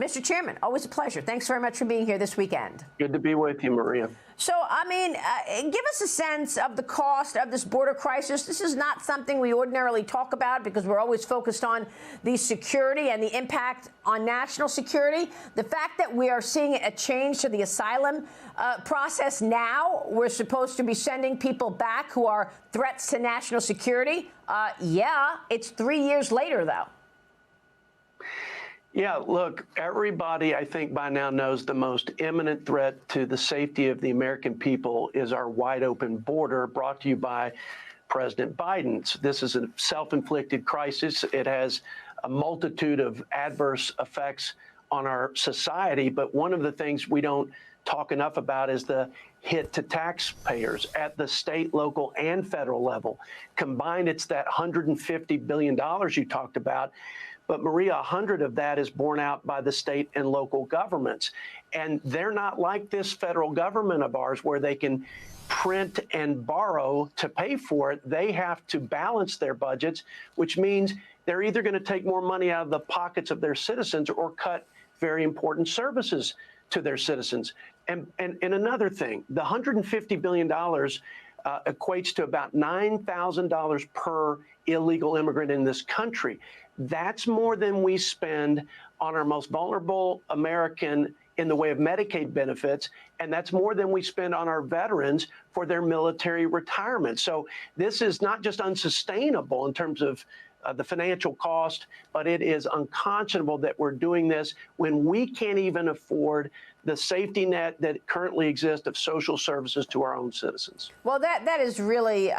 Mr. Chairman, always a pleasure. Thanks very much for being here this weekend. Good to be with you, Maria. So, I mean, give us a sense of the cost of this border crisis. This is not something we ordinarily talk about because we're always focused on the security and the impact on national security. The fact that we are seeing a change to the asylum process now, we're supposed to be sending people back who are threats to national security. Yeah, it's 3 years later, though. Yeah, look, everybody, I think by now knows the most imminent threat to the safety of the American people is our wide open border, brought to you by President Biden. This is a self-inflicted crisis. It has a multitude of adverse effects on our society. But one of the things we don't talk enough about is the hit to taxpayers at the state, local, and federal level. Combined, it's that $150 billion you talked about. But, Maria, 100 of that is borne out by the state and local governments. And they're not like this federal government of ours where they can print and borrow to pay for it. They have to balance their budgets, which means they're either going to take more money out of the pockets of their citizens or cut very important services to their citizens. And another thing, the $150 billion equates to about $9,000 per illegal immigrant in this country. That's more than we spend on our most vulnerable American in the way of Medicaid benefits, and that's more than we spend on our veterans for their military retirement. So this is not just unsustainable in terms of the financial cost, but it is unconscionable that we're doing this when we can't even afford the safety net that currently exists of social services to our own citizens. Well, that is really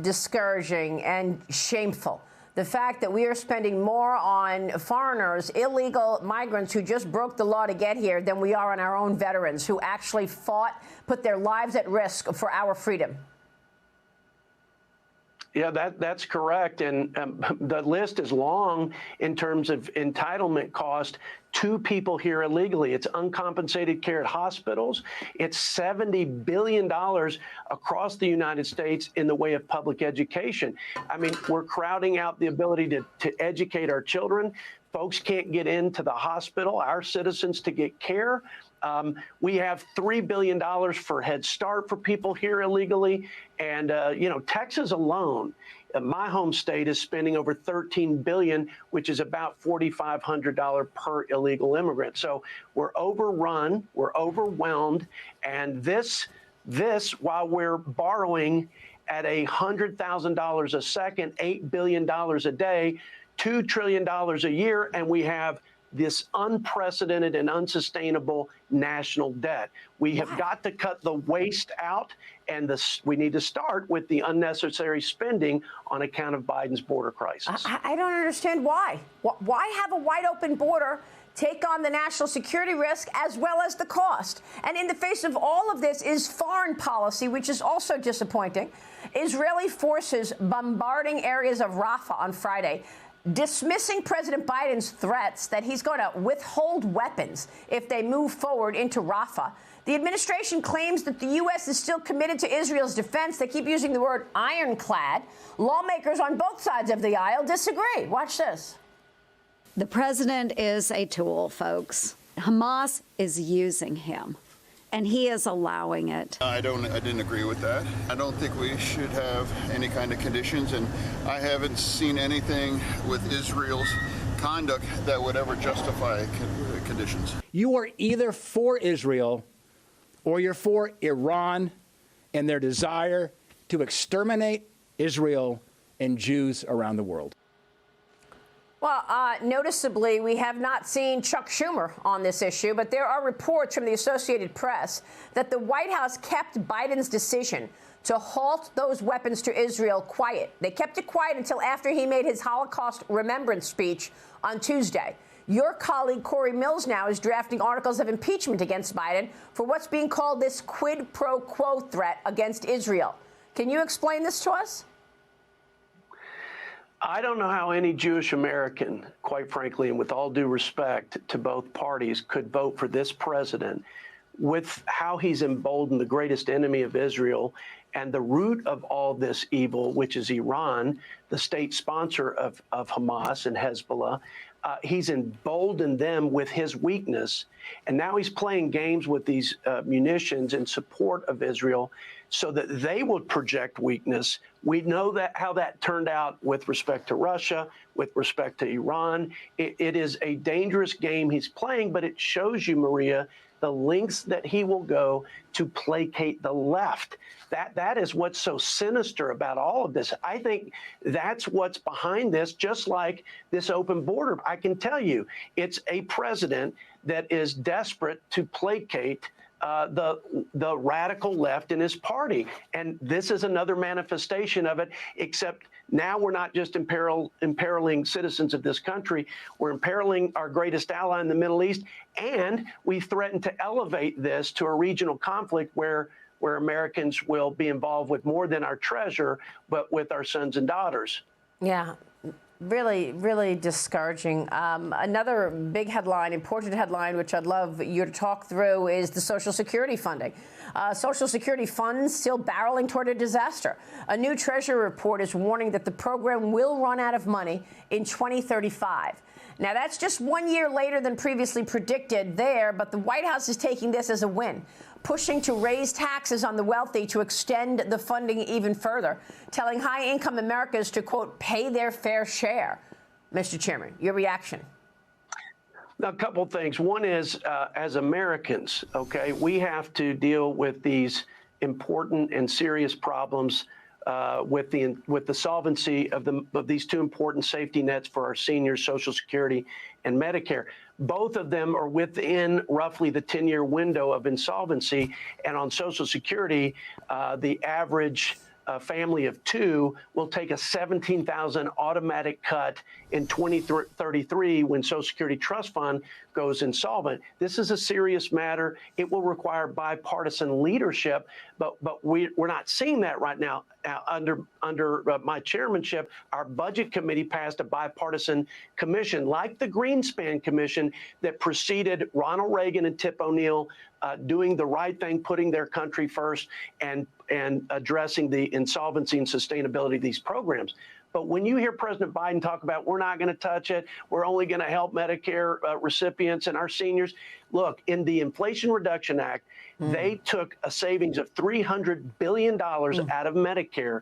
discouraging and shameful. The fact that we are spending more on foreigners, illegal migrants who just broke the law to get here than we are on our own veterans who actually fought, put their lives at risk for our freedom. Yeah, that's correct. And the list is long in terms of entitlement cost to people here illegally. It's uncompensated care at hospitals. It's $70 billion across the United States in the way of public education. I mean, we're crowding out the ability to educate our children. Folks can't get into the hospital, our citizens to get care. We have $3 billion for Head Start for people here illegally. And, Texas alone, my home state, is spending over $13 billion, which is about $4,500 per illegal immigrant. So we're overrun, we're overwhelmed. And this, while we're borrowing at $100,000 a second, $8 billion a day, $2 trillion a year, and we have this unprecedented and unsustainable national debt. We have got to cut the waste out, and we need to start with the unnecessary spending on account of Biden's border crisis. I don't understand why. Why have a wide open border, take on the national security risk as well as the cost? And in the face of all of this is foreign policy, which is also disappointing. Israeli forces bombarding areas of Rafah on Friday, dismissing President Biden's threats that he's going to withhold weapons if they move forward into Rafah. The administration claims that the U.S. is still committed to Israel's defense. They keep using the word ironclad. Lawmakers on both sides of the aisle disagree. Watch this. The president is a tool, folks. Hamas is using him, and he is allowing it. I didn't agree with that. I don't think we should have any kind of conditions, and I haven't seen anything with Israel's conduct that would ever justify conditions. You are either for Israel or you're for Iran and their desire to exterminate Israel and Jews around the world. Well, noticeably, we have not seen Chuck Schumer on this issue, but there are reports from the Associated Press that the White House kept Biden's decision to halt those weapons to Israel quiet. They kept it quiet until after he made his Holocaust remembrance speech on Tuesday. Your colleague, Corey Mills, now is drafting articles of impeachment against Biden for what's being called this quid pro quo threat against Israel. Can you explain this to us? I don't know how any Jewish American, quite frankly, and with all due respect to both parties, could vote for this president with how he's emboldened the greatest enemy of Israel and the root of all this evil, which is Iran, the state sponsor of Hamas and Hezbollah. He's emboldened them with his weakness, and now he's playing games with these munitions in support of Israel so that they will project weakness. We know that how that turned out with respect to Russia, with respect to Iran. It is a dangerous game he's playing, but it shows you, Maria, the lengths that he will go to placate the left. That is what's so sinister about all of this. I think that's what's behind this, just like this open border. I can tell you, it's a president that is desperate to placate the radical left in his party. And this is another manifestation of it, except now we're not just imperiling citizens of this country, we're imperiling our greatest ally in the Middle East, and we threaten to elevate this to a regional conflict where Americans will be involved with more than our treasure, but with our sons and daughters. Yeah. Really, really discouraging. Another big headline, important headline, which I'd love you to talk through, is the Social Security funding. Social Security funds still barreling toward a disaster. A new Treasury report is warning that the program will run out of money in 2035. Now, that's just 1 year later than previously predicted there, but the White House is taking this as a win, pushing to raise taxes on the wealthy to extend the funding even further, telling high-income Americans to, quote, pay their fair share. Mr. Chairman, your reaction? Now, a couple of things. One is, as Americans, okay, we have to deal with these important and serious problems with the solvency of these two important safety nets for our seniors, Social Security and Medicare. Both of them are within roughly the 10-year window of insolvency. And on Social Security, the average family of two will take a $17,000 automatic cut in 2033 when Social Security Trust Fund goes insolvent. This is a serious matter. It will require bipartisan leadership, but we're not seeing that right now. Under my chairmanship, our budget committee passed a bipartisan commission like the Greenspan Commission that preceded Ronald Reagan and Tip O'Neill doing the right thing, putting their country first and addressing the insolvency and sustainability of these programs. But when you hear President Biden talk about we're not going to touch it, we're only going to help Medicare recipients and our seniors, look, in the Inflation Reduction Act, they took a savings of $300 billion out of Medicare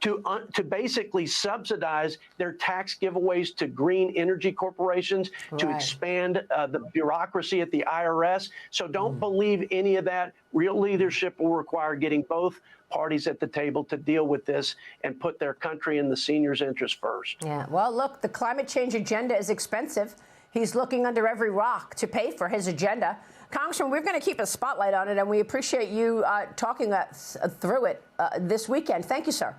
to basically subsidize their tax giveaways to green energy corporations, to expand the bureaucracy at the IRS. So don't believe any of that. Real leadership will require getting both parties at the table to deal with this and put their country and the seniors' interest first. Yeah, well, look, the climate change agenda is expensive. He's looking under every rock to pay for his agenda. Congressman, we're going to keep a spotlight on it, and we appreciate you talking through it this weekend. Thank you, sir.